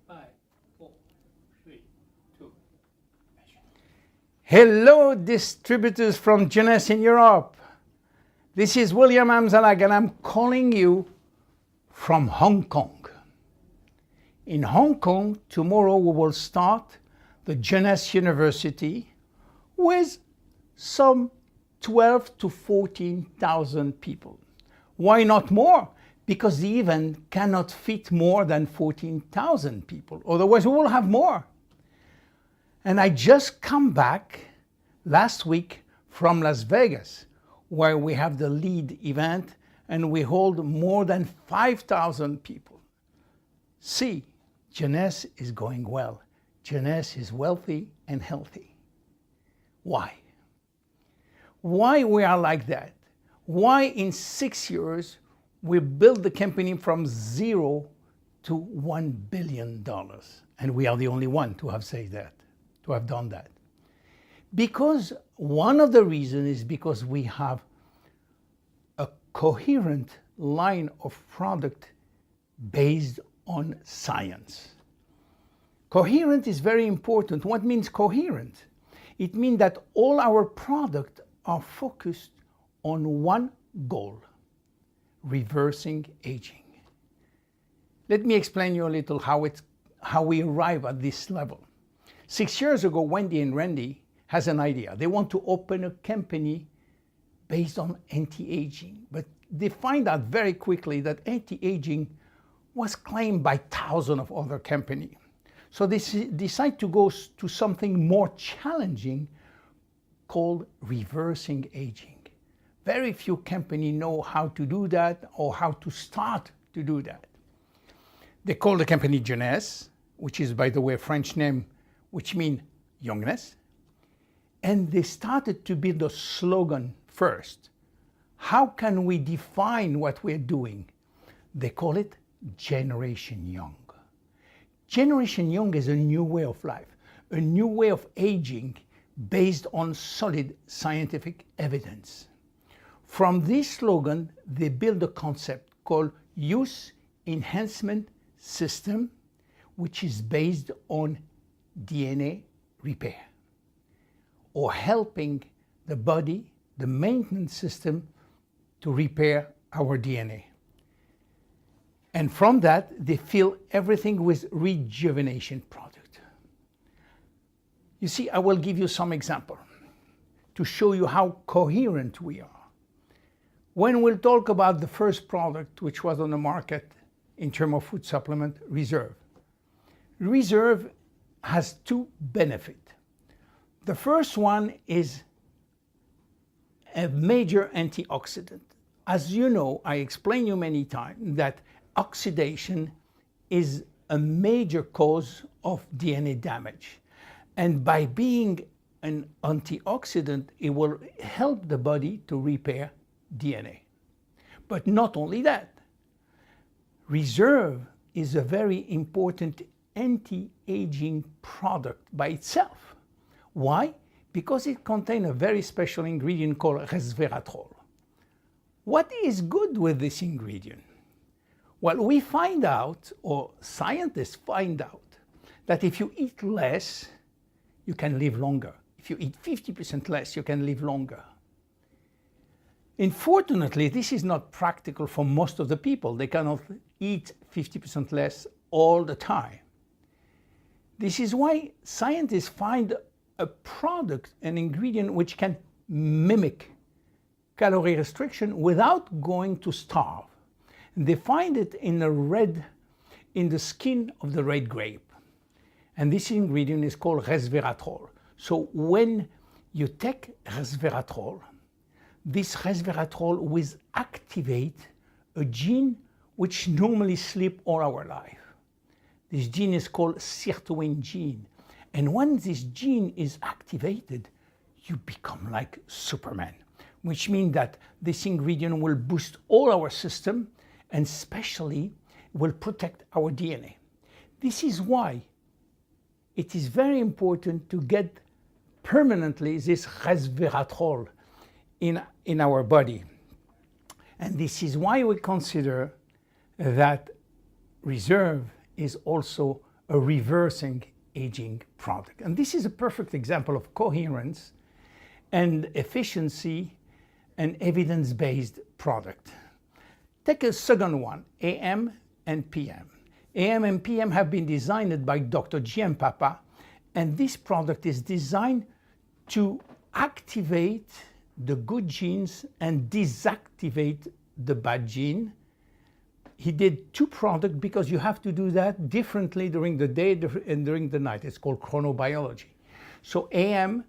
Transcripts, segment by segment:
5, 4, 3, 2. Hello, distributors from Jeunesse in Europe. This is William Amzallag, and I'm calling you from Hong Kong. In Hong Kong, tomorrow we will start the Jeunesse University with some 12 to 14,000 people. Why not more? Because the event cannot fit more than 14,000 people. Otherwise, we will have more. And I just come back last week from Las Vegas, where we have the lead event and we hold more than 5,000 people. See, Jeunesse is going well. Jeunesse is wealthy and healthy. Why? Why we are like that? Why in 6 years we built the company from 0 to $1 billion? And we are the only one to have said that, to have done that. Because one of the reasons is because we have a coherent line of product based on science. Coherent is very important. What means coherent? It means that all our products are focused on one goal: reversing aging. Let me explain you a little how we arrive at this level. 6 years ago, Wendy and Randy has an idea. They want to open a company based on anti-aging, but they find out very quickly that anti-aging was claimed by thousands of other companies. So they decide to go to something more challenging called reversing aging. Very few companies know how to do that or how to start to do that. They call the company Jeunesse, which is, by the way, a French name, which means youngness. And they started to build a slogan first. How can we define what we're doing? They call it Generation Young. Generation Young is a new way of life, a new way of aging based on solid scientific evidence. From this slogan, they build a concept called Youth Enhancement System, which is based on DNA repair, or helping the body, the maintenance system, to repair our DNA. And from that, they fill everything with rejuvenation product. You see, I will give you some example to show you how coherent we are. When we'll talk about the first product which was on the market in terms of food supplement, Reserve. Reserve has two benefits. The first one is a major antioxidant. As you know, I explained you many times that oxidation is a major cause of DNA damage. And by being an antioxidant, it will help the body to repair DNA. But not only that, Reserve is a very important anti-aging product by itself. Why? Because it contains a very special ingredient called resveratrol. What is good with this ingredient? Well, we find out, or scientists find out, that if you eat less, you can live longer. If you eat 50% less, you can live longer. Unfortunately, this is not practical for most of the people. They cannot eat 50% less all the time. This is why scientists find a product, an ingredient which can mimic calorie restriction without going to starve. They find it in the skin of the red grape. And this ingredient is called resveratrol. So when you take resveratrol, this resveratrol will activate a gene which normally sleeps all our life. This gene is called sirtuin gene. And when this gene is activated, you become like Superman, which means that this ingredient will boost all our system and especially will protect our DNA. This is why it is very important to get permanently this resveratrol in our body. And this is why we consider that Reserve is also a reversing aging product. And this is a perfect example of coherence and efficiency and evidence-based product. Take a second one, AM and PM. AM and PM have been designed by Dr. GM Papa, and this product is designed to activate the good genes and deactivate the bad gene. He did two products because you have to do that differently during the day and during the night. It's called chronobiology. So AM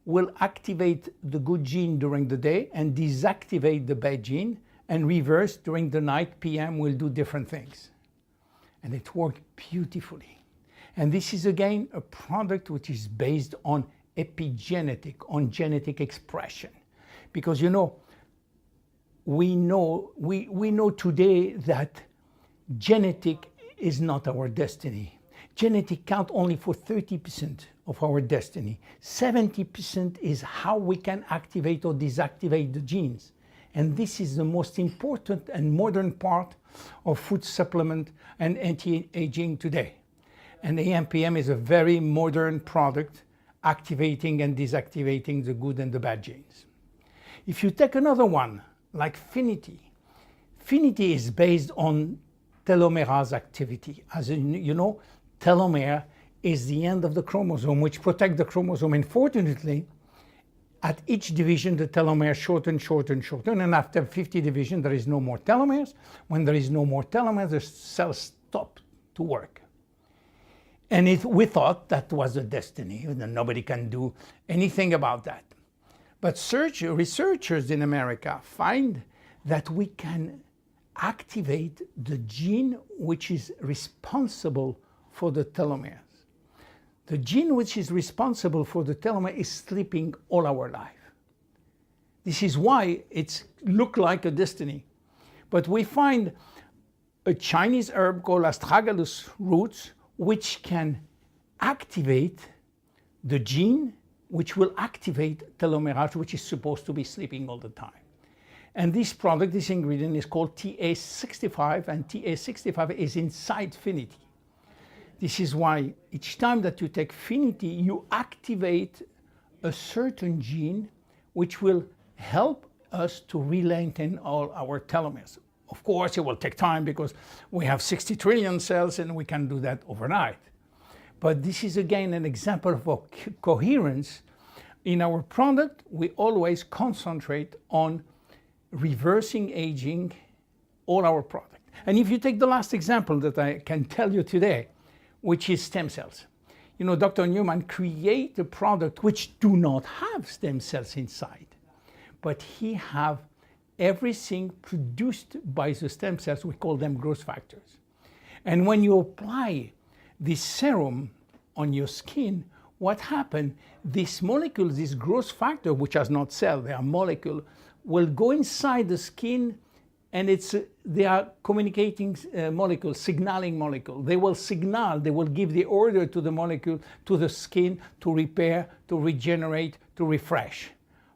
will activate the good gene during the day and deactivate the bad gene, and reverse during the night. PM will do different things. And it worked beautifully. And this is again a product which is based on epigenetic, on genetic expression. Because we know today that genetic is not our destiny. Genetic count only for 30% of our destiny. 70% is how we can activate or deactivate the genes. And this is the most important and modern part of food supplement and anti-aging today. And AMPM is a very modern product activating and deactivating the good and the bad genes. If you take another one, like Finity, Finity is based on telomerase activity. As you know, telomere is the end of the chromosome which protects the chromosome. Unfortunately, at each division, the telomere shorten, and after 50 divisions, there is no more telomeres. When there is no more telomeres, the cells stop to work. And we thought that was the destiny, and nobody can do anything about that. But researchers in America find that we can activate the gene which is responsible for the telomeres. The gene which is responsible for the telomere is sleeping all our life. This is why it looks like a destiny. But we find a Chinese herb called astragalus roots which can activate the gene which will activate telomerase, which is supposed to be sleeping all the time. And this product, this ingredient is called TA65, and TA65 is inside Finity. This is why each time that you take Finity, you activate a certain gene which will help us to re-lengthen all our telomeres. Of course, it will take time because we have 60 trillion cells and we can do that overnight. But this is again an example of coherence. In our product, we always concentrate on reversing aging all our product. And if you take the last example that I can tell you today, which is stem cells. Dr. Newman created a product which do not have stem cells inside, but he have everything produced by the stem cells. We call them growth factors. And when you apply this serum on your skin, what happens? This molecule, this growth factor, which has not cell, they are molecule, will go inside the skin, and they are communicating molecules, signaling molecule. They will signal, they will give the order to the molecule, to the skin, to repair, to regenerate, to refresh.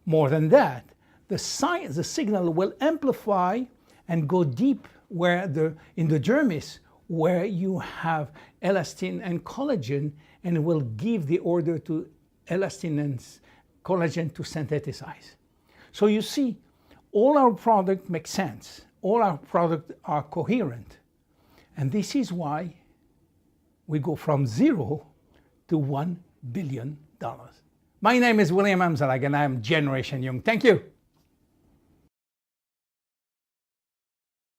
More than that, the signal will amplify and go deep in the dermis, where you have elastin and collagen, and it will give the order to elastin and collagen to synthesize. So you see, all our products make sense. All our products are coherent. And this is why we go from 0 to $1 billion. My name is William Amzallag, and I am Generation Young. Thank you.